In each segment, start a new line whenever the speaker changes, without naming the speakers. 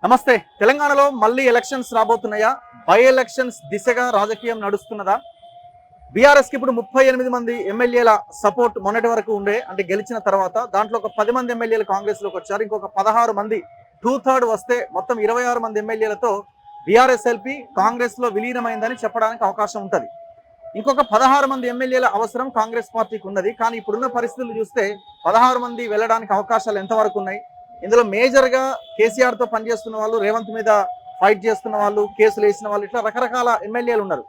నమస్తే. తెలంగాణలో మళ్ళీ ఎలక్షన్స్ రాబోతున్నాయా? బై ఎలక్షన్స్ దిశగా రాజకీయం నడుస్తున్నదా? బీఆర్ఎస్ కి ఇప్పుడు 38 మంది ఎమ్మెల్యేల సపోర్ట్ మొన్నటి వరకు ఉండే, అంటే గెలిచిన తర్వాత దాంట్లో ఒక 10 మంది ఎమ్మెల్యేలు కాంగ్రెస్ లోకి వచ్చారు. ఇంకొక 16 మంది 2/3 వస్తే మొత్తం 26 మంది ఎమ్మెల్యేలతో బీఆర్ఎస్ ఎల్పీ కాంగ్రెస్ లో విలీనమైందని చెప్పడానికి అవకాశం ఉంటుంది. ఇంకొక 16 మంది ఎమ్మెల్యేల అవసరం కాంగ్రెస్ పార్టీకి ఉన్నది. కానీ ఇప్పుడున్న పరిస్థితులు చూస్తే 16 మంది వెళ్ళడానికి అవకాశాలు ఎంతవరకు ఉన్నాయి? ఇందులో మేజర్ గా కేసీఆర్ తో పనిచేస్తున్న వాళ్ళు, రేవంత్ మీద ఫైట్ చేస్తున్న వాళ్ళు, కేసులు వేసిన వాళ్ళు, ఇట్లా రకరకాల ఎమ్మెల్యేలు ఉన్నారు.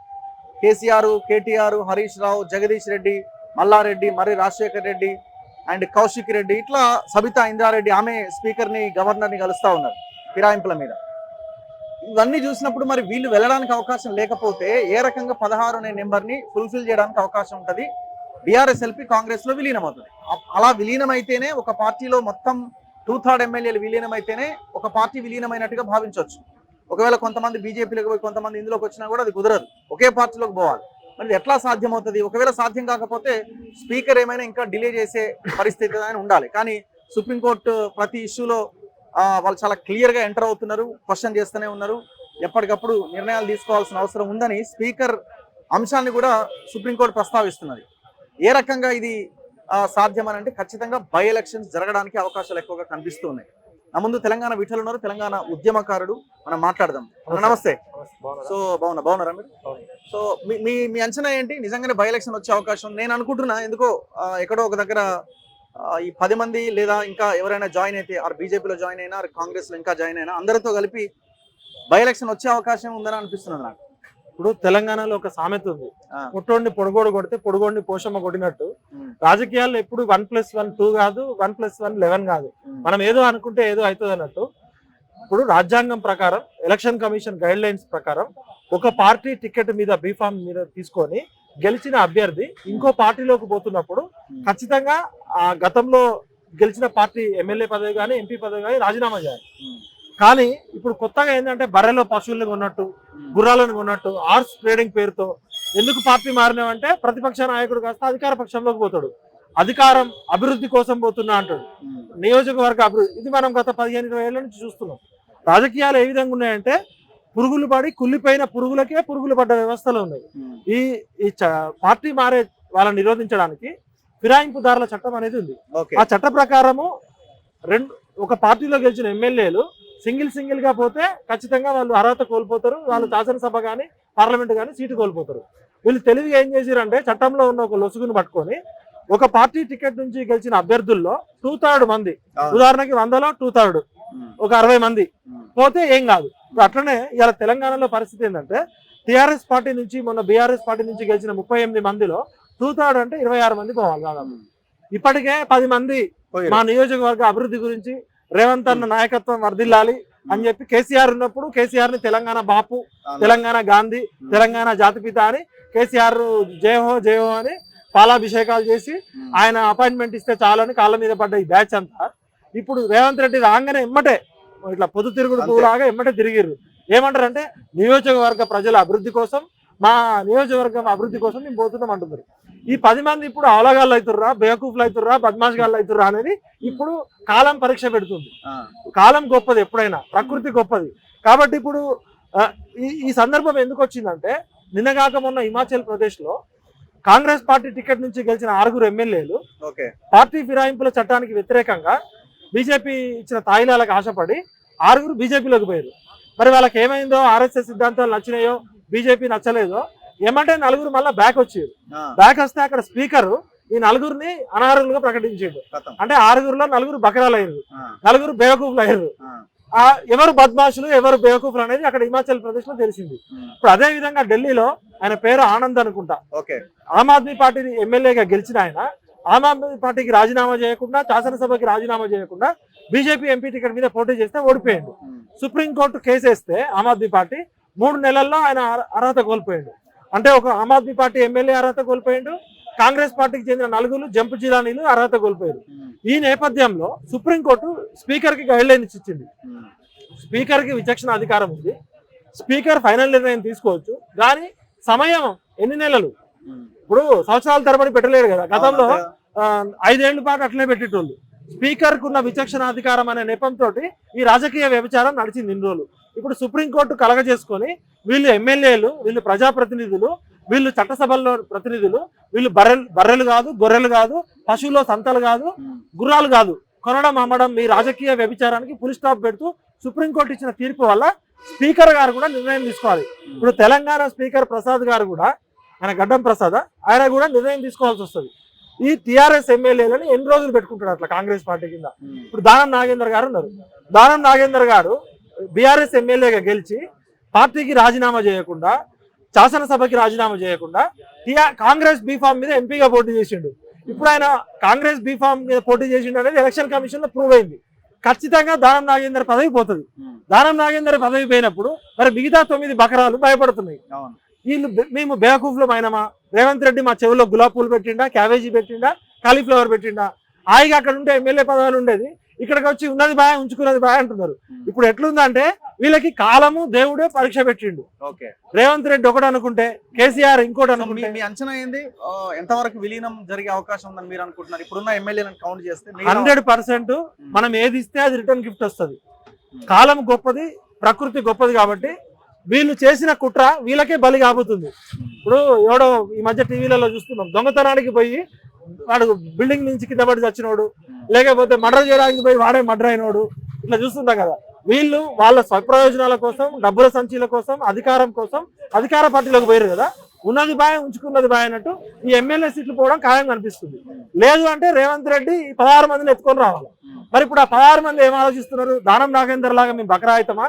కేసీఆర్, కేటీఆర్, హరీష్ రావు, జగదీష్ రెడ్డి, మల్లారెడ్డి, మరి రాజశేఖర్ రెడ్డి అండ్ కౌశిక్ రెడ్డి, ఇట్లా సబితా ఇంద్రారెడ్డి, ఆమె స్పీకర్ ని గవర్నర్ ని కలుస్తా ఉన్నారు ఫిరాయింపుల మీద. ఇవన్నీ చూసినప్పుడు మరి వీళ్ళు వెళ్ళడానికి అవకాశం లేకపోతే ఏ రకంగా 16 అనే నెంబర్ ని ఫుల్ఫిల్ చేయడానికి అవకాశం ఉంటుంది? బీఆర్ఎస్ ఎల్పీ కాంగ్రెస్ లో విలీనమవుతుంది. అలా విలీనమైతేనే ఒక పార్టీలో మొత్తం 2/3 ఎమ్మెల్యేలు విలీనమైతేనే ఒక పార్టీ విలీనమైనట్టుగా భావించవచ్చు. ఒకవేళ కొంతమంది బీజేపీలోకి పోయి కొంతమంది ఇందులోకి వచ్చినా కూడా అది కుదరదు, ఒకే పార్టీలోకి పోవాలి. మరి ఎట్లా సాధ్యమవుతుంది? ఒకవేళ సాధ్యం కాకపోతే స్పీకర్ ఏమైనా ఇంకా డిలే చేసే పరిస్థితి అని ఉండాలి. కానీ సుప్రీంకోర్టు ప్రతి ఇష్యూలో వాళ్ళు చాలా క్లియర్గా ఎంటర్ అవుతున్నారు, క్వశ్చన్ చేస్తూనే ఉన్నారు, ఎప్పటికప్పుడు నిర్ణయాలు తీసుకోవాల్సిన అవసరం ఉందని స్పీకర్ అంశాన్ని కూడా సుప్రీంకోర్టు ప్రస్తావిస్తున్నది. ఏ రకంగా ఇది సాధ్యమని అంటే ఖచ్చితంగా బై ఎలక్షన్స్ జరగడానికి అవకాశాలు ఎక్కువగా కనిపిస్తూ ఉన్నాయి. నా ముందు తెలంగాణ విఠలు ఉన్నారు, తెలంగాణ ఉద్యమకారుడు, మనం మాట్లాడదాం. నమస్తే. సో బాగున్నారా మీరు? సో మీ అంచనా ఏంటి? నిజంగానే బై ఎలక్షన్ వచ్చే అవకాశం నేను అనుకుంటున్నా. ఎందుకో ఎక్కడో ఒక దగ్గర ఈ 10 మంది లేదా ఇంకా ఎవరైనా జాయిన్ అయితే, ఆర్ బీజేపీలో జాయిన్ అయినా, ఆర్ కాంగ్రెస్ లో ఇంకా జాయిన్ అయినా, అందరితో కలిపి బై ఎలక్షన్ వచ్చే అవకాశం ఉందని అనిపిస్తున్నది నాకు.
ఇప్పుడు తెలంగాణలో ఒక సామెత ఉంది, పుట్టోడిని పొడుగోడు కొడితే పొడుగోడిని పోషమ్మ కొట్టినట్టు. రాజకీయాల్లో ఎప్పుడు 1+1 2 కాదు, 1+1 11 కాదు. మనం ఏదో అనుకుంటే ఏదో అవుతుంది అన్నట్టు. ఇప్పుడు రాజ్యాంగం ప్రకారం, ఎలక్షన్ కమిషన్ గైడ్ లైన్స్ ప్రకారం ఒక పార్టీ టికెట్ మీద బీఫామ్ మీద తీసుకొని గెలిచిన అభ్యర్థి ఇంకో పార్టీలోకి పోతున్నప్పుడు ఖచ్చితంగా ఆ గతంలో గెలిచిన పార్టీ ఎమ్మెల్యే పదవి కానీ ఎంపీ పదవి కానీ రాజీనామా చేయాలి. కానీ ఇప్పుడు కొత్తగా ఏంటంటే బర్రెలో పశువులను కొన్నట్టు, గుర్రాలను కొన్నట్టు, హార్స్ ట్రేడింగ్ పేరుతో ఎందుకు పార్టీ మారినామంటే ప్రతిపక్ష నాయకుడు కాస్త అధికార పక్షంలోకి పోతాడు. అధికారం అభివృద్ధి కోసం పోతున్నా అంటాడు, నియోజకవర్గ అభివృద్ధి. ఇది మనం గత 15-20 ఏళ్ల నుంచి చూస్తున్నాం. రాజకీయాలు ఏ విధంగా ఉన్నాయంటే పురుగులు పడి కుళ్ళిపోయిన పురుగులకే పురుగులు పడ్డ వ్యవస్థలు ఉన్నాయి. ఈ పార్టీ మారే వాళ్ళని నిరోధించడానికి ఫిరాయింపుదారుల చట్టం అనేది ఉంది. ఆ చట్ట ప్రకారము ఒక పార్టీలో గెలిచిన ఎమ్మెల్యేలు సింగిల్ గా పోతే ఖచ్చితంగా వాళ్ళు అర్హత కోల్పోతారు. వాళ్ళు శాసనసభ కానీ పార్లమెంట్ కానీ సీటు కోల్పోతారు. వీళ్ళు తెలివిగా ఏం చేశారంటే చట్టంలో ఉన్న ఒక లొసుగును పట్టుకొని ఒక పార్టీ టికెట్ నుంచి గెలిచిన అభ్యర్థుల్లో 2/3 మంది, ఉదాహరణకి 100లో 2/3 ఒక 60 మంది పోతే ఏం కాదు. అట్లనే ఇవాళ తెలంగాణలో పరిస్థితి ఏంటంటే టీఆర్ఎస్ పార్టీ నుంచి మొన్న బీఆర్ఎస్ పార్టీ నుంచి గెలిచిన 38 మందిలో 2/3 అంటే 26 మంది పోవాలి దాదాపు. ఇప్పటికే 10 మంది మా నియోజకవర్గ అభివృద్ధి గురించి రేవంత్ అన్న నాయకత్వం వర్ధిల్లాలి అని చెప్పి కేసీఆర్ ఉన్నప్పుడు కేసీఆర్ ని తెలంగాణ బాపు, తెలంగాణ గాంధీ, తెలంగాణ జాతిపిత అని కేసీఆర్ జయహో జయహో అని పాలాభిషేకాలు చేసి ఆయన అపాయింట్మెంట్ ఇస్తే చాలని కాళ్ళ మీద పడ్డ ఈ బ్యాచ్ అంతా ఇప్పుడు రేవంత్ రెడ్డి రాగానే ఎమ్మటే ఇట్లా పొద్దు తిరుగుడు పువ్వులాగా ఎమ్మటే తిరిగిర్రు. ఏమంటారంటే నియోజకవర్గ ప్రజల అభివృద్ధి కోసం, మా నియోజకవర్గం అభివృద్ధి కోసం మేము పోతున్నాం అంటున్నారు. ఈ 10 మంది ఇప్పుడు అవలగాళ్ళు అవుతుర్రా, బేవకూఫ్లు అవుతుర్రా, బద్మాష్ గాళ్ళు అవుతుర్రా అనేది ఇప్పుడు కాలం పరీక్ష పెడుతుంది. కాలం గొప్పది, ఎప్పుడైనా ప్రకృతి గొప్పది. కాబట్టి ఇప్పుడు ఈ సందర్భం ఎందుకు వచ్చిందంటే నిన్నగాక మొన్న హిమాచల్ ప్రదేశ్ లో కాంగ్రెస్ పార్టీ టికెట్ నుంచి గెలిచిన 6 ఎమ్మెల్యేలు పార్టీ ఫిరాయింపుల చట్టానికి వ్యతిరేకంగా బీజేపీ ఇచ్చిన తాయిలాలకు ఆశపడి 6 బీజేపీలోకి పోయారు. మరి వాళ్ళకి ఏమైందో, ఆర్ఎస్ఎస్ సిద్ధాంతాలు నచ్చినాయో, బీజేపీ నచ్చలేదో ఏమంటే 4 మళ్ళీ బ్యాక్ వచ్చారు. బ్యాక్ వస్తే అక్కడ స్పీకర్ ఈ 4 అనర్హులుగా ప్రకటించాడు. అంటే 6లో 4 బకరాలు అయ్యారు, 4 బేవకూఫ్లు అయ్యారు. ఎవరు బద్మాషులు, ఎవరు బేవకూఫ్లు అనేది అక్కడ హిమాచల్ ప్రదేశ్ లో తెలిసింది. ఇప్పుడు అదే విధంగా ఢిల్లీలో ఆయన పేరు ఆనంద్ అనుకుంటా, ఆమ్ ఆద్మీ పార్టీ ఎమ్మెల్యేగా గెలిచిన ఆయన ఆమ్ ఆద్మీ పార్టీకి రాజీనామా చేయకుండా, శాసనసభకి రాజీనామా చేయకుండా బీజేపీ ఎంపీ టికెట్ మీద పోటీ చేస్తే ఓడిపోయాడు. సుప్రీంకోర్టు కేసు వేస్తే ఆమ్ ఆద్మీ పార్టీ 3 నెలల్లో ఆయన అర్హత కోల్పోయాడు. అంటే ఒక ఆమ్ ఆద్మీ పార్టీ ఎమ్మెల్యే అర్హత కోల్పోయాడు, కాంగ్రెస్ పార్టీకి చెందిన 4 జంపు జిలానీలు అర్హత కోల్పోయారు. ఈ నేపథ్యంలో సుప్రీంకోర్టు స్పీకర్ కి గైడ్ లైన్స్ ఇచ్చింది. స్పీకర్ కి విచక్షణ అధికారం ఉంది, స్పీకర్ ఫైనల్ నిర్ణయం తీసుకోవచ్చు. కానీ సమయం ఎన్ని నెలలు? ఇప్పుడు సంవత్సరాల తరబడి పెట్టలేడు కదా. గతంలో 5 ఏళ్ల పాటు అట్లనే పెట్టేటోళ్ళు. స్పీకర్ కున్న విచక్షణాధికారం అనే నెపంతో ఈ రాజకీయ వ్యభిచారం నడిచింది ఇన్ని రోజులు. ఇప్పుడు సుప్రీంకోర్టు కలగజేసుకొని వీళ్ళు ఎమ్మెల్యేలు, వీళ్ళు ప్రజాప్రతినిధులు, వీళ్ళు చట్టసభల్లో ప్రతినిధులు, వీళ్ళు బర్రెలు కాదు, గొర్రెలు కాదు, పశువులో సంతలు కాదు, గుర్రాలు కాదు, కొనడం అమ్మడం మీ రాజకీయ వ్యభిచారానికి ఫుల్ స్టాప్ పెడుతూ సుప్రీంకోర్టు ఇచ్చిన తీర్పు వల్ల స్పీకర్ గారు కూడా నిర్ణయం తీసుకోవాలి. ఇప్పుడు తెలంగాణ స్పీకర్ ప్రసాద్ గారు కూడా, ఆయన గడ్డం ప్రసాద్, ఆయన కూడా నిర్ణయం తీసుకోవాల్సి వస్తుంది. ఈ టీఆర్ఎస్ ఎమ్మెల్యేలను ఎన్ని రోజులు పెట్టుకుంటారు అట్లా కాంగ్రెస్ పార్టీ కింద? ఇప్పుడు దానం నాగేందర్ గారు ఉన్నారు. దానం నాగేందర్ గారు బీఆర్ఎస్ ఎమ్మెల్యేగా గెలిచి పార్టీకి రాజీనామా చేయకుండా, శాసనసభకి రాజీనామా చేయకుండా కాంగ్రెస్ బీఫామ్ మీద ఎంపీగా పోటీ చేసిండు. ఇప్పుడు ఆయన కాంగ్రెస్ బీఫామ్ మీద పోటీ చేసిండు అనేది ఎలక్షన్ కమిషన్ లో ప్రూవ్ అయింది. ఖచ్చితంగా దానం నాగేందర్ పదవి పోతుంది. దానం నాగేందర్ పదవి పోయినప్పుడు మరి మిగతా 9 బకరాలు భయపడుతున్నాయి. వీళ్ళు మేము బేవకూఫ్లో అయినమా? రేవంత్ రెడ్డి మా చెవిలో గులాబ్ పూలు పెట్టిండా, క్యాబేజీ పెట్టిండా, కాలీఫ్లవర్ పెట్టిండా? హాయిగా అక్కడ ఉంటే ఎమ్మెల్యే పదవులు ఉండేది, ఇక్కడికి వచ్చి ఉన్నది బాయ్ ఉంచుకున్నది బాయ్ అంటున్నారు. ఇప్పుడు ఎట్లుందంటే వీళ్ళకి కాలము దేవుడే పరీక్ష పెట్టిండు. రేవంత్ రెడ్డి ఒకటి అనుకుంటే, కేసీఆర్ ఇంకోటి అనుకుంటే.
మీ అంచనా ఏంది? ఎంతవరకు విలీనం జరిగే అవకాశం ఉందని మీరు అనుకుంటున్నారు? ఇప్పుడున్న ఎమ్మెల్యేలను కౌంట్ చేస్తే
100% మనం ఏది ఇస్తే అది రిటర్న్ గిఫ్ట్ వస్తుంది. కాలం గొప్పది, ప్రకృతి గొప్పది కాబట్టి వీళ్ళు చేసిన కుట్ర వీళ్ళకే బలి కాబోతుంది. ఇప్పుడు ఎవడో ఈ మధ్య టీవీలలో చూస్తున్నాం, దొంగతనానికి పోయి వాడు బిల్డింగ్ నుంచి కింద పడి చచ్చినోడు, లేకపోతే మర్డర్ చేయడానికి పోయి వాడే మర్డర్ అయినోడు, ఇట్లా చూస్తుంటాం కదా. వీళ్ళు వాళ్ళ స్వప్రయోజనాల కోసం, డబ్బుల సంచీల కోసం, అధికారం కోసం అధికార పార్టీలోకి పోయారు కదా. ఉన్నది బాయ్ ఉంచుకున్నది బాయ్ అన్నట్టు ఈ ఎమ్మెల్యే సీట్లు పోవడం ఖాయం కనిపిస్తుంది. లేదు అంటే రేవంత్ రెడ్డి 16 మందిని ఎత్తుకొని రావాలి. మరి ఇప్పుడు ఆ 16 మంది ఏం ఆలోచిస్తున్నారు? దానం నాగేందర్ లాగా మేము బకరా అవుతామా,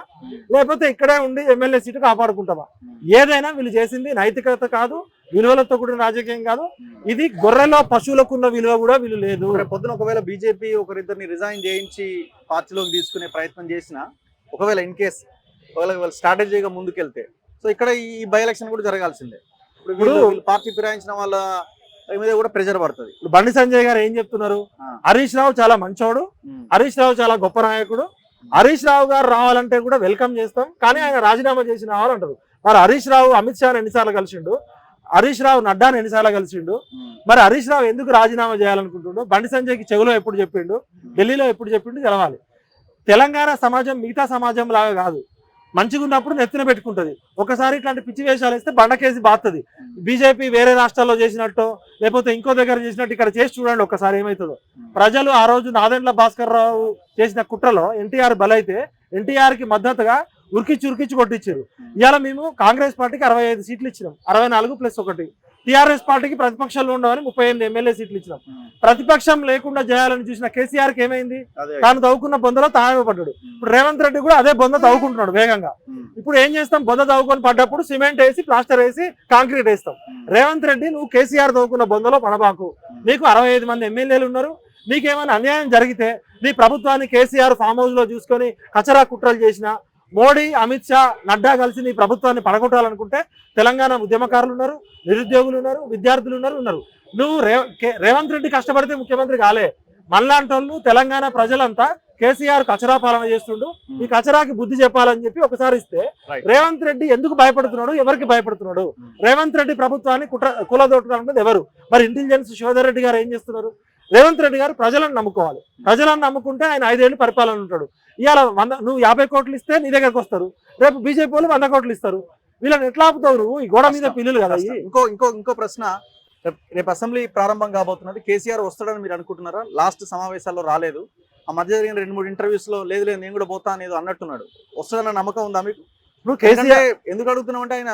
లేకపోతే ఇక్కడే ఉండి ఎమ్మెల్యే సీటు కాపాడుకుంటామా? ఏదైనా వీళ్ళు చేసింది నైతికత కాదు, విలువలతో కూడిన రాజకీయం కాదు. ఇది గొర్రెలో పశువులకున్న విలువ కూడా వీళ్ళు లేదు.
పొద్దున ఒకవేళ బీజేపీ ఒకరిద్దరిని రిజైన్ చేయించి పార్టీలోకి తీసుకునే ప్రయత్నం చేసినా, ఒకవేళ ఇన్ కేస్ ఒకవేళ స్ట్రాటజీగా ముందుకెళ్తే, సో ఇక్కడ ఈ బై ఎలక్షన్ కూడా జరగాల్సిందే. ఇప్పుడు పార్టీ ఫిరాయించిన వాళ్ళ మీద కూడా ప్రెజర్ పడుతుంది.
ఇప్పుడు బండి సంజయ్ గారు ఏం చెప్తున్నారు? హరీష్ రావు చాలా మంచోడు, హరీష్ రావు చాలా గొప్ప నాయకుడు, హరీష్ రావు గారు రావాలంటే కూడా వెల్కమ్ చేస్తాం, కానీ ఆయన రాజీనామా చేసి రావాలంటారు. మరి హరీష్ రావు అమిత్ షాని ఎన్నిసార్లు కలిసిండు, హరీష్ రావు నడ్డాని ఎన్నిసార్లు కలిసిండు? మరి హరీష్ రావు ఎందుకు రాజీనామా చేయాలనుకుంటుండో బండి సంజయ్కి చెవులో ఎప్పుడు చెప్పిండు, ఢిల్లీలో ఎప్పుడు చెప్పిండు తెలవాలి. తెలంగాణ సమాజం మిగతా సమాజం లాగా కాదు, మంచిగా ఉన్నప్పుడు నెత్తిన పెట్టుకుంటుంది. ఒకసారి ఇట్లాంటి పిచ్చి వేషాలు వేస్తే బండకేసి బాతుంది. బీజేపీ వేరే రాష్ట్రాల్లో చేసినట్టు, లేకపోతే ఇంకో దగ్గర చేసినట్టు ఇక్కడ చేసి చూడండి ఒకసారి ఏమవుతుందో. ప్రజలు ఆ రోజు నాదెండ్ల భాస్కర్ రావు చేసిన కుట్రలో ఎన్టీఆర్ బలైతే ఎన్టీఆర్ కి మద్దతుగా ఉరికిచ్చి కొట్టించారు. ఇవాళ మేము కాంగ్రెస్ పార్టీకి 65 సీట్లు ఇచ్చినాం, 64+1. టీఆర్ఎస్ పార్టీకి ప్రతిపక్షంలో ఉండవని 38 ఎమ్మెల్యే సీట్లు ఇచ్చినాం. ప్రతిపక్షం లేకుండా చేయాలని చూసిన కేసీఆర్ కి ఏమైంది? తాను తవ్వుకున్న బొందలో తానే పడ్డాడు. ఇప్పుడు రేవంత్ రెడ్డి కూడా అదే బొంద తవ్వుకుంటున్నాడు వేగంగా. ఇప్పుడు ఏం చేస్తాం? బొంద తవ్వుకొని పడ్డప్పుడు సిమెంట్ వేసి, ప్లాస్టర్ వేసి, కాంక్రీట్ వేస్తాం. రేవంత్ రెడ్డి నువ్వు కేసీఆర్ తవ్వుకున్న బొందలో పడబాకు. నీకు 65 మంది ఎమ్మెల్యేలు ఉన్నారు. నీకేమైనా అన్యాయం జరిగితే నీ ప్రభుత్వాన్ని కేసీఆర్ ఫామ్ హౌస్ లో చూసుకొని కచరా కుట్రలు చేసిన మోడీ, అమిత్ షా, నడ్డా కలిసి నీ ప్రభుత్వాన్ని పడగొట్టాలనుకుంటే తెలంగాణ ఉద్యమకారులు ఉన్నారు, నిరుద్యోగులు ఉన్నారు, విద్యార్థులు ఉన్నారు. నువ్వు రేవంత్ రెడ్డి కష్టపడితే ముఖ్యమంత్రి కాలే. మనలాంటి వాళ్ళు తెలంగాణ ప్రజలంతా కేసీఆర్ కచరా పాలన చేస్తుండు, ఈ కచరాకి బుద్ధి చెప్పాలని చెప్పి ఒకసారి ఇస్తే రేవంత్ రెడ్డి ఎందుకు భయపడుతున్నాడు? ఎవరికి భయపడుతున్నాడు? రేవంత్ రెడ్డి ప్రభుత్వాన్ని కూలదొట్టుకున్నది ఎవరు? మరి ఇంటెలిజెన్స్ శివధర్ రెడ్డి గారు ఏం చేస్తున్నారు? రేవంత్ రెడ్డి గారు ప్రజలను నమ్ముకోవాలి. ప్రజలను నమ్ముకుంటే ఆయన 5 ఏళ్ళు పరిపాలన ఉంటాడు. ఇవాళ నువ్వు 50 కోట్లు ఇస్తే నీ దగ్గరకు వస్తారు, రేపు బీజేపీ వాళ్ళు 100 కోట్లు ఇస్తారు. వీళ్ళని ఎట్లా ఆపుతావు నువ్వు? ఈ గోడ మీద పిల్లులు కదా.
ఇంకో ప్రశ్న, రేపు అసెంబ్లీ ప్రారంభం కాబోతున్నది. కేసీఆర్ వస్తాడని మీరు అనుకుంటున్నారా? లాస్ట్ సమావేశాల్లో రాలేదు, ఆ మధ్య జరిగిన 2-3 ఇంటర్వ్యూస్ లో లేదు నేను కూడా పోతా అనేది అన్నట్టున్నాడు. వస్తాడన్న నమ్మకం ఉందా మీకు? ఇప్పుడు కేసీఆర్ ఎందుకు అడుగుతున్నాం అంటే, ఆయన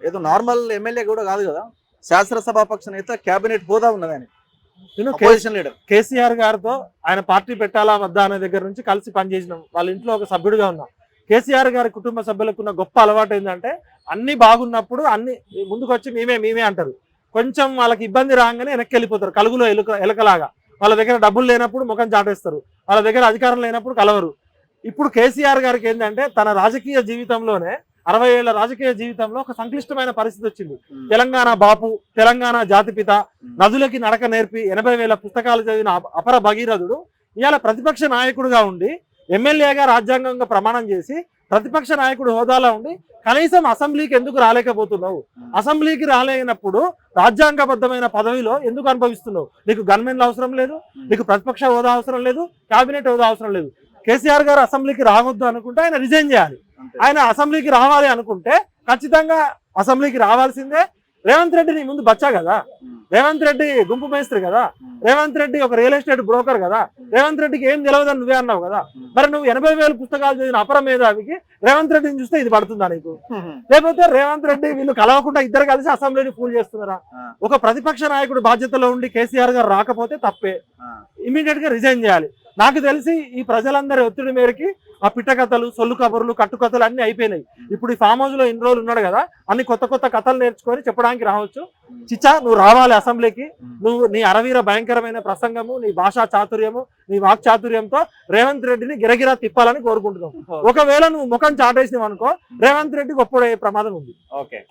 ఏదో నార్మల్ ఎమ్మెల్యే కూడా కాదు కదా, శాసనసభాపక్ష నేత, కేబినెట్ హోదా ఉన్నది ఆయన. కేసీఆర్ గారితో ఆయన పార్టీ పెట్టాలా వద్దా అనే దగ్గర నుంచి కలిసి పనిచేసినాం. వాళ్ళ ఇంట్లో ఒక సభ్యుడిగా ఉన్నా. కేసీఆర్ గారి కుటుంబ సభ్యులకు ఉన్న గొప్ప అలవాటు ఏంటంటే, అన్ని బాగున్నప్పుడు అన్ని ముందుకు వచ్చి మేమే అంటారు. కొంచెం వాళ్ళకి ఇబ్బంది రాగానే వెనక్కి వెళ్ళిపోతారు, కలుగులో ఎలకలాగా. వాళ్ళ దగ్గర డబ్బులు లేనప్పుడు ముఖం చాటేస్తారు, వాళ్ళ దగ్గర అధికారం లేనప్పుడు కలవరు. ఇప్పుడు కేసీఆర్ గారికి ఏంటంటే, తన రాజకీయ జీవితంలోనే 60 ఏళ్ల రాజకీయ జీవితంలో ఒక సంక్లిష్టమైన పరిస్థితి వచ్చింది. తెలంగాణ బాపు, తెలంగాణ జాతిపిత, నదులకి నడక నేర్పి 80,000 పుస్తకాలు చదివిన అపర భగీరథుడు ఇవాళ ప్రతిపక్ష నాయకుడుగా ఉండి, ఎమ్మెల్యేగా రాజ్యాంగంగా ప్రమాణం చేసి, ప్రతిపక్ష నాయకుడు హోదాలో ఉండి
కనీసం అసెంబ్లీకి ఎందుకు రాలేకపోతున్నావు? అసెంబ్లీకి రాలేనప్పుడు రాజ్యాంగబద్ధమైన పదవిలో ఎందుకు అనుభవిస్తున్నావు? నీకు గవర్నమెంట్ అవసరం లేదు, నీకు ప్రతిపక్ష హోదా అవసరం లేదు, కేబినెట్ హోదా అవసరం లేదు. కేసీఆర్ గారు అసెంబ్లీకి రావద్దు అనుకుంటే ఆయన రిజైన్ చేయాలి. ఆయన అసెంబ్లీకి రావాలి అనుకుంటే ఖచ్చితంగా అసెంబ్లీకి రావాల్సిందే. రేవంత్ రెడ్డి నీ ముందు బచ్చా కదా, రేవంత్ రెడ్డి గుంపు మేస్త్రి కదా, రేవంత్ రెడ్డి ఒక రియల్ ఎస్టేట్ బ్రోకర్ కదా, రేవంత్ రెడ్డికి ఏం తెలియదని నువ్వే అన్నావు కదా. మరి నువ్వు 80,000 పుస్తకాలు చదివిన అపర మేధావికి రేవంత్ రెడ్డిని చూస్తే ఇది పడుతుందా నీకు? లేకపోతే రేవంత్ రెడ్డి వీళ్ళు కలవకుండా ఇద్దరు కలిసి అసెంబ్లీని ఫూల్ చేస్తున్నారా? ఒక ప్రతిపక్ష నాయకుడు బాధ్యతలో ఉండి కేసీఆర్ గారు రాకపోతే తప్పే, ఇమీడియట్ గా రిజైన్ చేయాలి. నాకు తెలిసి ఈ ప్రజలందరి ఒత్తిడి మేరకి ఆ పిట్టకథలు, సొల్లు కబుర్లు, కట్టుకథలు అన్ని అయిపోయినాయి. ఇప్పుడు ఈ ఫామ్ హౌస్ లో ఇన్ని రోజులు ఉన్నాడు కదా, అన్ని కొత్త కొత్త కథలు నేర్చుకొని చెప్పడానికి రావచ్చు. చిచ్చా నువ్వు రావాలి అసెంబ్లీకి. నువ్వు నీ అరవీర భయంకరమైన ప్రసంగము, నీ భాషా చాతుర్యము, నీ వాక్ చాతుర్యంతో రేవంత్ రెడ్డిని గిరగిరా తిప్పాలని కోరుకుంటున్నావు. ఒకవేళ నువ్వు ముఖం చాటేసినావు అనుకో, రేవంత్ రెడ్డి గొప్పడే ప్రమాదం ఉంది.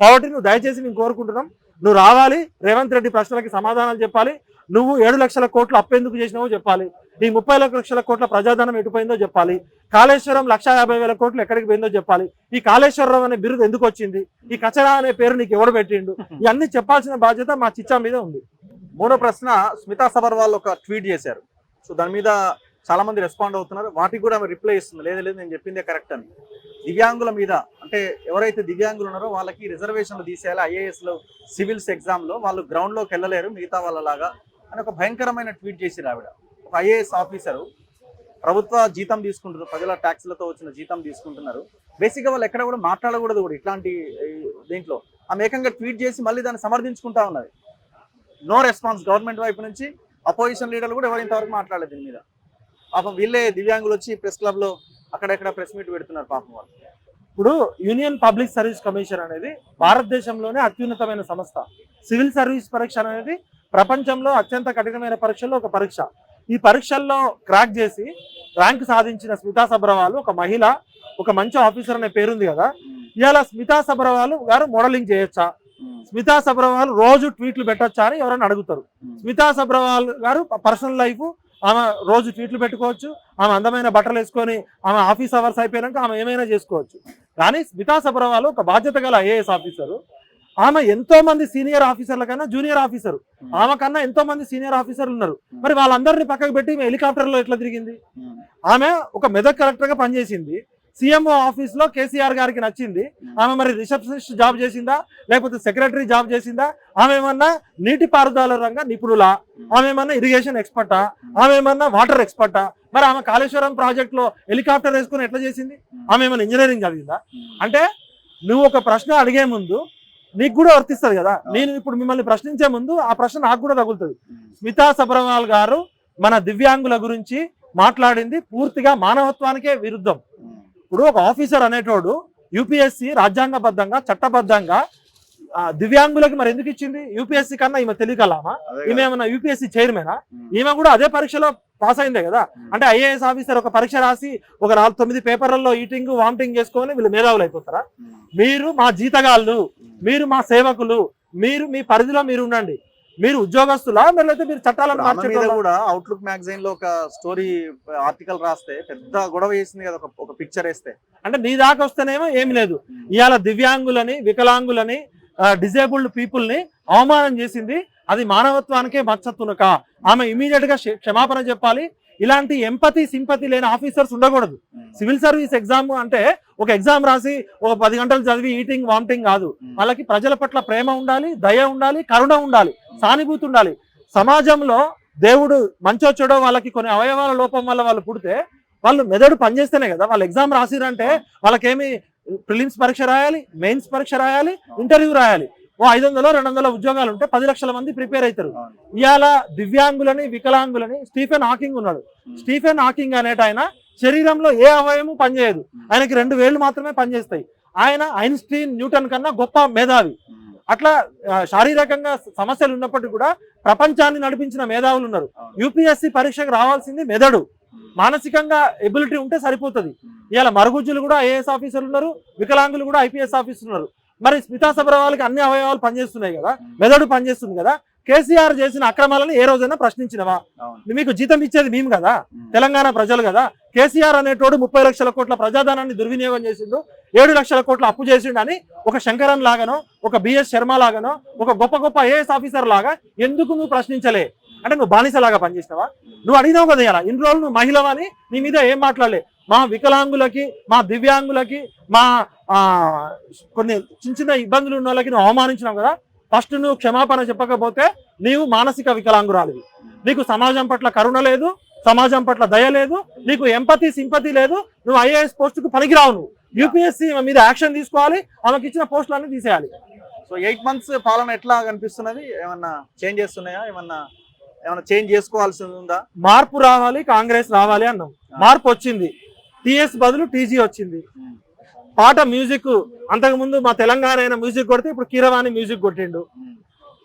కాబట్టి నువ్వు దయచేసి మేము కోరుకుంటున్నాం, నువ్వు రావాలి, రేవంత్ రెడ్డి ప్రశ్నలకి సమాధానాలు చెప్పాలి. నువ్వు 7 లక్షల కోట్లు అప్పెందుకు చేసినావో చెప్పాలి. నీ 30 లక్షల కోట్ల ప్రజాధనం ఎటుపోయిందో చెప్పాలి. కాళేశ్వరం 1,50,000 కోట్లు ఎక్కడికి పోయిందో చెప్పాలి. ఈ కాళేశ్వరరావు అనే బిరుదు ఎందుకు వచ్చింది? ఈ కచరా అనే పేరు నీకు ఎవడు పెట్టిండు? ఇవన్నీ చెప్పాల్సిన బాధ్యత మా చిచ్చా మీద ఉంది.
మూడో ప్రశ్న, స్మితా సబర్వాల్ ఒక ట్వీట్ చేశారు. సో దాని మీద చాలా మంది రెస్పాండ్ అవుతున్నారు. వాటికి కూడా రిప్లై ఇస్తుంది, లేదు నేను చెప్పిందే కరెక్ట్ అని. దివ్యాంగుల మీద, అంటే ఎవరైతే దివ్యాంగులు ఉన్నారో వాళ్ళకి రిజర్వేషన్లు తీసేయాలి, IAS లో సివిల్స్ ఎగ్జామ్ లో వాళ్ళు గ్రౌండ్ లోకి వెళ్ళలేరు మిగతా వాళ్ళలాగా అని ఒక భయంకరమైన ట్వీట్ చేసిరు ఆవిడ. ఒక IAS ఆఫీసరు, ప్రభుత్వ జీతం తీసుకుంటున్నారు, ప్రజల ట్యాక్స్లతో వచ్చిన జీతం తీసుకుంటున్నారు. బేసిక్గా వాళ్ళు ఎక్కడ కూడా మాట్లాడకూడదు కూడా ఇట్లాంటి దీంట్లో. ఆమె ఏకంగా ట్వీట్ చేసి మళ్ళీ దాన్ని సమర్థించుకుంటా ఉన్నది. నో రెస్పాన్స్ గవర్నమెంట్ వైపు నుంచి. అపోజిషన్ లీడర్లు కూడా ఎవరు ఇంతవరకు మాట్లాడలేదు దీని మీద. పాపం వీళ్ళే దివ్యాంగులు వచ్చి ప్రెస్ క్లబ్ లో అక్కడెక్కడ ప్రెస్ మీట్ పెడుతున్నారు పాపం వాళ్ళు.
ఇప్పుడు యూనియన్ పబ్లిక్ సర్వీస్ కమిషన్ అనేది భారతదేశంలోనే అత్యున్నతమైన సంస్థ. సివిల్ సర్వీస్ పరీక్ష అనేది ప్రపంచంలో అత్యంత కఠినమైన పరీక్షల్లో ఒక పరీక్ష. ఈ పరీక్షల్లో క్రాక్ చేసి ర్యాంక్ సాధించిన స్మితా సబర్వాల్ ఒక మహిళ, ఒక మంచి ఆఫీసర్ అనే పేరుంది కదా. ఇవాళ స్మితా సబర్వాల్ గారు మోడలింగ్ చేయొచ్చా, స్మితా సబర్వాల్ రోజు ట్వీట్లు పెట్టొచ్చా అని ఎవరైనా అడుగుతారు. స్మితా సబర్వాల్ గారు పర్సనల్ లైఫ్, ఆమె రోజు ట్వీట్లు పెట్టుకోవచ్చు, ఆమె అందమైన బట్టలు వేసుకొని ఆమె ఆఫీస్ అవర్స్ అయిపోయాక ఆమె ఏమైనా చేసుకోవచ్చు. కానీ స్మితా సబర్వాల్ ఒక బాధ్యత గల IAS ఆఫీసరు. ఆమె ఎంతో మంది సీనియర్ ఆఫీసర్ల కన్నా జూనియర్ ఆఫీసర్, ఆమె కన్నా ఎంతో మంది సీనియర్ ఆఫీసర్లు ఉన్నారు. మరి వాళ్ళందరినీ పక్కకు పెట్టి హెలికాప్టర్ లో ఎట్లా తిరిగింది? ఆమె ఒక మెదక్ కలెక్టర్ గా పనిచేసింది. CMO ఆఫీస్ లో కేసీఆర్ గారికి నచ్చింది. ఆమె మరి రిసెప్షనిస్ట్ జాబ్ చేసిందా, లేకపోతే సెక్రటరీ జాబ్ చేసిందా? ఆమె ఏమన్నా నీటిపారుదల రంగ నిపుణులా? ఆమె ఏమన్నా ఇరిగేషన్ ఎక్స్పర్టా? ఆమె ఏమన్నా వాటర్ ఎక్స్పర్టా? మరి ఆమె కాళేశ్వరం ప్రాజెక్ట్ లో హెలికాప్టర్ వేసుకుని ఎట్లా చేసింది? ఆమె ఏమన్నా ఇంజనీరింగ్ చదివిందా? అంటే నువ్వు ఒక ప్రశ్న అడిగే ముందు నీకు కూడా వర్తిస్తుంది కదా. నేను ఇప్పుడు మిమ్మల్ని ప్రశ్నించే ముందు ఆ ప్రశ్న నాకు కూడా తగులుతుంది. స్మితా సబర్వాల్ గారు మన దివ్యాంగుల గురించి మాట్లాడింది పూర్తిగా మానవత్వానికే విరుద్ధం. ఇప్పుడు ఒక ఆఫీసర్ అనేటోడు UPSC రాజ్యాంగబద్ధంగా, చట్టబద్ధంగా దివ్యాంగులకి మరి ఎందుకు ఇచ్చింది? UPSC కన్నా ఈమె తెలియకలామా? ఈమె ఏమన్నా UPSC చైర్మనా? ఈమె కూడా అదే పరీక్షలో పాస్ అయిందే కదా. అంటే IAS ఆఫీసర్ ఒక పరీక్ష రాసి ఒక 4-9 పేపర్లలో ఈటింగ్ వామిటింగ్ చేసుకొని వీళ్ళు మేధావులు అయిపోతారా? మీరు మా జీతగాళ్ళు, మీరు మా సేవకులు, మీరు మీ పరిధిలో మీరు ఉండండి. మీరు ఉద్యోగస్తులా, లేకపోతే మీరు చట్టాలను మార్చేటోళ్ళా?
కూడా అవుట్లుక్ మ్యాగజైన్ లో ఒక స్టోరీ ఆర్టికల్ రాస్తే పెద్ద గొడవ చేసింది కదా, ఒక పిక్చర్ వేస్తే.
అంటే నీ దాకా వస్తేనేమో ఏమి లేదు. ఇవాళ దివ్యాంగులని, వికలాంగులని, డిజేబుల్డ్ పీపుల్ ని అవమానం చేసింది. అది మానవత్వానికే మచ్చతునక. ఆమె ఇమీడియట్ గా క్షమాపణ చెప్పాలి. ఇలాంటి ఎంపతి, సింపతి లేని ఆఫీసర్స్ ఉండకూడదు. సివిల్ సర్వీస్ ఎగ్జామ్ అంటే ఒక ఎగ్జామ్ రాసి ఒక 10 గంటలు చదివి ఈటింగ్ వామిటింగ్ కాదు. వాళ్ళకి ప్రజల పట్ల ప్రేమ ఉండాలి, దయ ఉండాలి, కరుణ ఉండాలి, సానుభూతి ఉండాలి. సమాజంలో దేవుడు మంచో చెడో వాళ్ళకి కొన్ని అవయవాల లోపం వల్ల వాళ్ళు పుడితే వాళ్ళు మెదడు పనిచేస్తేనే కదా వాళ్ళు ఎగ్జామ్ రాసిరంటే. వాళ్ళకేమి ప్రిలిమ్స్ పరీక్ష రాయాలి, మెయిన్స్ పరీక్ష రాయాలి, ఇంటర్వ్యూ రాయాలి. 500-200 ఉద్యోగాలు ఉంటే 10 లక్షల మంది ప్రిపేర్ అవుతారు. ఇవాళ దివ్యాంగులని, వికలాంగులని స్టీఫెన్ హాకింగ్ ఉన్నాడు. స్టీఫెన్ హాకింగ్ అనేట ఆయన శరీరంలో ఏ అవయవము పనిచేయదు. ఆయనకి 2 వేళ్లు మాత్రమే పనిచేస్తాయి. ఆయన ఐన్స్టీన్, న్యూటన్ కన్నా గొప్ప మేధావి. అట్లా శారీరకంగా సమస్యలు ఉన్నప్పటికీ కూడా ప్రపంచాన్ని నడిపించిన మేధావులు ఉన్నారు. UPSC పరీక్షకు రావాల్సింది మెదడు, మానసికంగా ఎబిలిటీ ఉంటే సరిపోతుంది. ఇవాళ మరుగుజ్జులు కూడా IAS ఆఫీసర్లు ఉన్నారు, వికలాంగులు కూడా IPS ఆఫీసర్లు ఉన్నారు. మరి స్మితా సబర్వాల్కి అన్ని అవయవాలు పనిచేస్తున్నాయి కదా, మెదడు పనిచేస్తుంది కదా. కేసీఆర్ చేసిన అక్రమాలను ఏ రోజైనా ప్రశ్నించినవా?
అవును.
మీకు జీతం ఇచ్చేది మేము కదా, తెలంగాణ ప్రజలు కదా. కేసీఆర్ అనేటోడు 30 లక్షల కోట్ల ప్రజాధనాన్ని దుర్వినియోగం చేసిండు, 7 లక్షల కోట్ల అప్పు చేసిండు అని ఒక శంకరన్ లాగానో, ఒక బిఎస్ శర్మ లాగానో, ఒక గొప్ప గొప్ప ఐఏఎస్ ఆఫీసర్ లాగా ఎందుకు నువ్వు ప్రశ్నించలే? అంటే నువ్వు బానిసలాగా పనిచేసినావా? నువ్వు అడిగినావు కదా ఇలా ఇన్ని రోజులు నువ్వు మహిళవని, నీ మీద ఏం మాట్లాడలే. మా వికలాంగులకి, మా దివ్యాంగులకి, మా కొన్ని చిన్న చిన్న ఇబ్బందులు ఉన్న వాళ్ళకి నువ్వు అవమానించినావు కదా. ఫస్ట్ నువ్వు క్షమాపణ చెప్పకపోతే నీవు మానసిక వికలాంగురాలివి. నీకు సమాజం పట్ల కరుణ లేదు, సమాజం పట్ల దయ లేదు, నీకు ఎంపతి సింపతి లేదు. నువ్వు ఐఏఎస్ పోస్టుకు పనికిరావు. నువ్వు యూపీఎస్సీ మీద యాక్షన్ తీసుకోవాలి, ఆమెకి ఇచ్చిన పోస్టులన్నీ తీసేయాలి.
సో 8 months పాలన ఎట్లా కనిపిస్తున్నది? ఏమన్నా చేంజ్ చేస్తున్నాయా? ఏమన్నా చేంజ్ చేసుకోవాల్సి ఉందా?
మార్పు రావాలి, కాంగ్రెస్ రావాలి అన్నాం. మార్పు వచ్చింది. టీఎస్ బదులు టీజీ వచ్చింది. పాట మ్యూజిక్ అంతకుముందు మా తెలంగాణ అయిన మ్యూజిక్ కొడితే ఇప్పుడు కీరవాణి మ్యూజిక్ కొట్టిండు.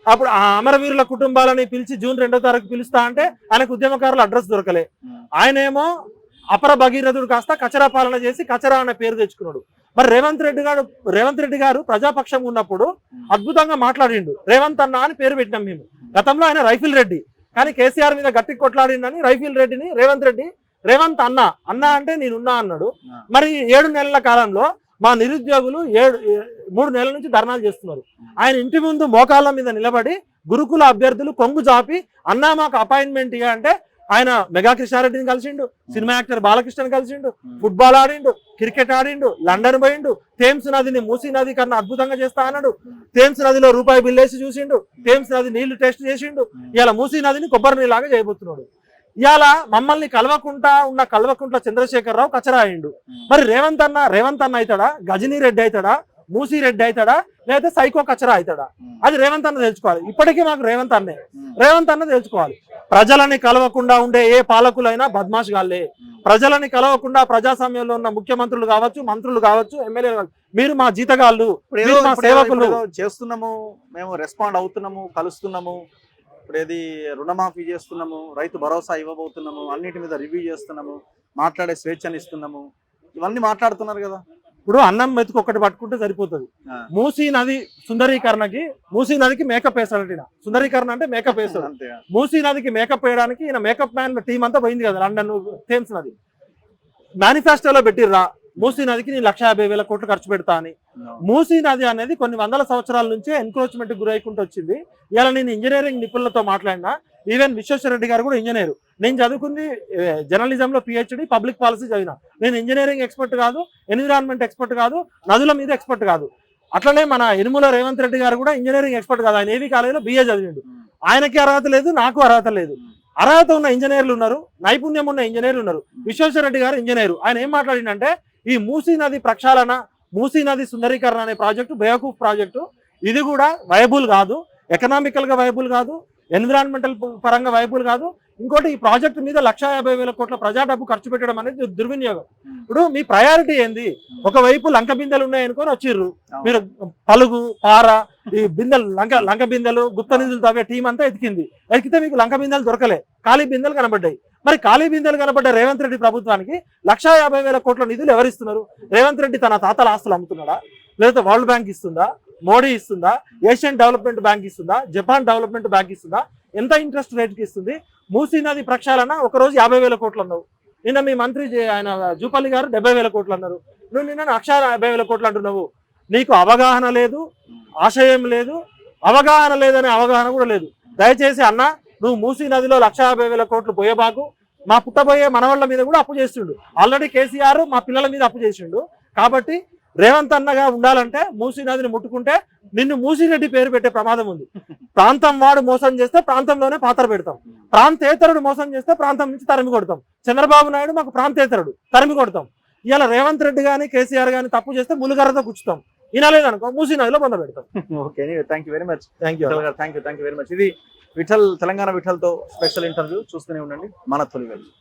అప్పుడు ఆ అమరవీరుల కుటుంబాలని పిలిచి జూన్ 2వ తారీఖు పిలుస్తా అంటే ఆయనకు ఉద్యమకారుల అడ్రస్ దొరకలే. ఆయనేమో అపర భగీరథుడు కాస్త కచరా పాలన చేసి కచరా అనే పేరు తెచ్చుకున్నాడు. మరి రేవంత్ రెడ్డి గారు ప్రజాపక్షంగా ఉన్నప్పుడు అద్భుతంగా మాట్లాడిండు. రేవంత్ అన్న అని పేరు పెట్టినాం మేము. గతంలో ఆయన రైఫిల్ రెడ్డి, కానీ కేసీఆర్ మీద గట్టి కొట్లాడిండని రైఫిల్ రెడ్డిని రేవంత్ అన్న అంటే నేనున్నా అన్నాడు. మరి 7 నెలల కాలంలో మా నిరుద్యోగులు 3 నెలల నుంచి ధర్నాలు చేస్తున్నారు. ఆయన ఇంటి ముందు మోకాళ్ళ మీద నిలబడి గురుకుల అభ్యర్థులు కొంగు జాపి అన్నా మాకు అపాయింట్మెంట్ ఇయ్య అంటే ఆయన మెగా కృష్ణారెడ్డిని కలిసిండు, సినిమా యాక్టర్ బాలకృష్ణని కలిసిండు, ఫుట్బాల్ ఆడిండు, క్రికెట్ ఆడిండు, లండన్ పోయిండు, థేమ్స్ నదిని మూసీ నది కన్నా అద్భుతంగా చేస్తా అన్నాడు. థేమ్స్ నదిలో రూపాయి బిల్లు వేసి చూసిండు, థేమ్స్ నది నీళ్లు టెస్ట్ చేసిండు. ఇలా మూసీ నదిని కొబ్బరి నీళ్ళలాగా చేయబోతున్నాడు. ఇవాళ మమ్మల్ని కల్వకుంట్ల చంద్రశేఖరరావు కచరా అయిండు. మరి రేవంత్ అన్న అవుతాడా, గజనీ రెడ్డి అవుతాడా, మూసీ రెడ్డి అవుతాడా, లేదా సైకో కచరా అవుతాడా? అది రేవంత్ అన్న తెలుసుకోవాలి. ఇప్పటికీ మాకు రేవంత్ అన్న తెలుసుకోవాలి. ప్రజలని కలవకుండా ఉండే ఏ పాలకులైనా బద్మాష్ గాళ్ళే. ప్రజలని కలవకుండా ప్రజాస్వామ్యంలో ఉన్న ముఖ్యమంత్రులు కావచ్చు, మంత్రులు కావచ్చు, ఎమ్మెల్యేలు కావచ్చు, మీరు మా జీతగాళ్ళు, మీరు మా సేవకులు.
చేస్తున్నాము, మేము రెస్పాండ్ అవుతున్నాము, కలుస్తున్నాము. ఇప్పుడు ఏది రుణమాఫీ చేస్తున్నాము, రైతు భరోసా ఇవ్వబోతున్నాము, అన్నిటి మీద రివ్యూ చేస్తున్నాము, మాట్లాడే స్వేచ్ఛని ఇస్తున్నాము, ఇవన్నీ మాట్లాడుతున్నారు కదా.
ఇప్పుడు అన్నం మెతుకు ఒకటి పట్టుకుంటే సరిపోతుంది. మూసీ నది సుందరీకరణకి, మూసీ నదికి మేకప్ వేస్తాడు. సుందరీకరణ అంటే మేకప్ వేస్తాడు. మూసీ నదికి మేకప్ వేయడానికి ఈయన మేకప్ మ్యాన్ టీం అంతా పోయింది కదా లండన్, థేమ్స్ నది. మేనిఫెస్టోలో పెట్టిర్రా మూసీ నదికి నేను 1,50,000 కోట్లు ఖర్చు పెడతా అని. మూసీ నది అనేది కొన్ని వందల సంవత్సరాల నుంచే ఎన్క్రోచ్మెంట్ గురైకుంటూ వచ్చింది. ఇలా నేను ఇంజనీరింగ్ నిపుణులతో మాట్లాడినా, ఈవెన్ విశ్వేశ్వరరెడ్డి గారు కూడా ఇంజనీరు. నేను చదువుకుంది జర్నలిజంలో PhD, పబ్లిక్ పాలసీ చదివినా. నేను ఇంజనీరింగ్ ఎక్స్పర్ట్ కాదు, ఎన్విరాన్మెంట్ ఎక్స్పర్ట్ కాదు, నదుల మీద ఎక్స్పర్ట్ కాదు. అట్లనే మన యనుమల రేవంత్ రెడ్డి గారు కూడా ఇంజనీరింగ్ ఎక్స్పర్ట్ కాదు. ఆయన ఏవీ కాలేజీలో BA చదివిండు. ఆయనకి అర్హత లేదు, నాకు అర్హత లేదు. అర్హత ఉన్న ఇంజనీర్లు ఉన్నారు, నైపుణ్యం ఉన్న ఇంజనీర్లు ఉన్నారు. విశ్వేశ్వరరెడ్డి గారు ఇంజనీరు. ఆయన ఏం మాట్లాడిందంటే, ఈ మూసీ నది ప్రక్షాళన, మూసీ నది సుందరీకరణ అనే ప్రాజెక్టు బేవకూఫ్ ప్రాజెక్టు. ఇది కూడా వైబుల్ కాదు, ఎకనామికల్ గా వైబుల్ కాదు, ఎన్విరాన్మెంటల్ పరంగా వైబుల్ కాదు. ఇంకోటి, ఈ ప్రాజెక్టు మీద 1,50,000 కోట్ల ప్రజా డబ్బు ఖర్చు పెట్టడం అనేది దుర్వినియోగం. ఇప్పుడు మీ ప్రయారిటీ ఏంది? ఒకవైపు లంక బిందెలు ఉన్నాయనుకొని వచ్చిర్రు మీరు. పలుగు, పార, ఈ బిందెలు, లంక బిందెలు, గుప్త నిధులు తవ్వే టీం అంతా ఎతికితే మీకు లంక బిందెలు దొరకలే, ఖాళీ బిందెలు కనబడ్డాయి. మరి ఖాళీ బిందెలు కనబడ్డ రేవంత్ రెడ్డి ప్రభుత్వానికి 1,50,000 కోట్ల నిధులు ఎవరిస్తున్నారు? రేవంత్ రెడ్డి తన తాతల ఆస్తులు అమ్ముతున్నాడా? లేదా వరల్డ్ బ్యాంక్ ఇస్తుందా? మోడీ ఇస్తుందా? ఏషియన్ డెవలప్మెంట్ బ్యాంక్ ఇస్తుందా? జపాన్ డెవలప్మెంట్ బ్యాంక్ ఇస్తుందా? ఎంత ఇంట్రెస్ట్ రేట్కి ఇస్తుంది? మూసీ నది ప్రక్షాళన ఒకరోజు 50,000 కోట్లు అన్నావు. నిన్న మీ మంత్రి ఆయన జూపల్లి గారు 70,000 కోట్లు అన్నారు. నువ్వు నిన్న 1,50,000 కోట్లు అంటున్నావు. నీకు అవగాహన లేదు, ఆశయం లేదు, అవగాహన లేదనే అవగాహన కూడా లేదు. దయచేసి అన్న, నువ్వు మూసీ నదిలో 1,50,000 కోట్లు పోయేబాకు. మా పుట్టబోయే మనవాళ్ళ మీద కూడా అప్పు చేస్తుండు. ఆల్రెడీ కేసీఆర్ మా పిల్లల మీద అప్పు చేసిండు. కాబట్టి రేవంత్ అన్నగా ఉండాలంటే మూసీ నదిని ముట్టుకుంటే నిన్ను మూసీరెడ్డి పేరు పెట్టే ప్రమాదం ఉంది. ప్రాంతం వాడు మోసం చేస్తే ప్రాంతంలోనే పాత్ర పెడతాం, ప్రాంతేతరుడు మోసం చేస్తే ప్రాంతం నుంచి తరిమి కొడతాం. చంద్రబాబు నాయుడు మాకు ప్రాంతేతరుడు, తరిమి కొడతాం. ఇలా రేవంత్ రెడ్డి కానీ కేసీఆర్ కానీ తప్పు చేస్తే ములుగరతో కూర్చుతాం. వినలేదనుకో మూసీ నదిలో బంద పెడతాం.
Okay, thank you very much. Thank you very much. ఇది తెలంగాణ విఠల్తో స్పెషల్ ఇంటర్వ్యూ. చూస్తూనే ఉండండి మన తొలి వెలుగు.